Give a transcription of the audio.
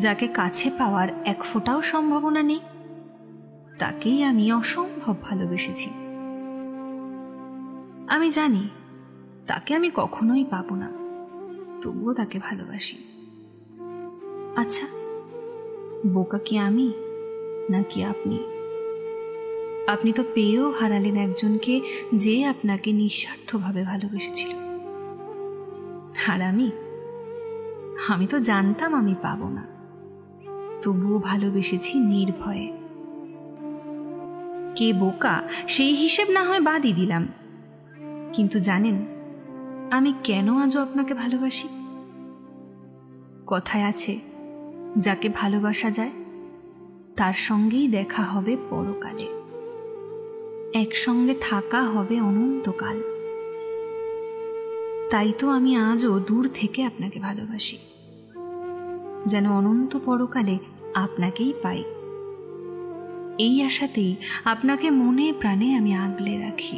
যাকে কাছে পাওয়ার এক ফোঁটাও সম্ভাবনা নেই, তাকেই আমি অসম্ভব ভালোবেসেছি। আমি জানি তাকে আমি কখনোই পাবো না, তবুও তাকে ভালোবাসি। আচ্ছা, বোকা কি আমি নাকি আপনি? আপনি তো পেয়েও হারালেন একজনকে যে আপনাকে নিঃস্বার্থভাবে ভালোবেসেছিল। আর আমি তো জানতাম আমি পাবো না, তবুও ভালোবেসেছি নির্ভয়ে। কে বোকা সেই হিসেব না হয় বাদই দিলাম, কিন্তু জানেন আমি কেন আজও আপনাকে ভালোবাসি? কথায় আছে, যাকে ভালোবাসা যায় তার সঙ্গেই দেখা হবে পরকালে, একসঙ্গে থাকা হবে অনন্তকাল। তাই তো আমি আজও দূর থেকে আপনাকে ভালোবাসি, যেন অনন্ত পরকালে আপনাকেই পাই। এই আশাতেই আপনাকে মনে প্রাণে আমি আগলে রাখি।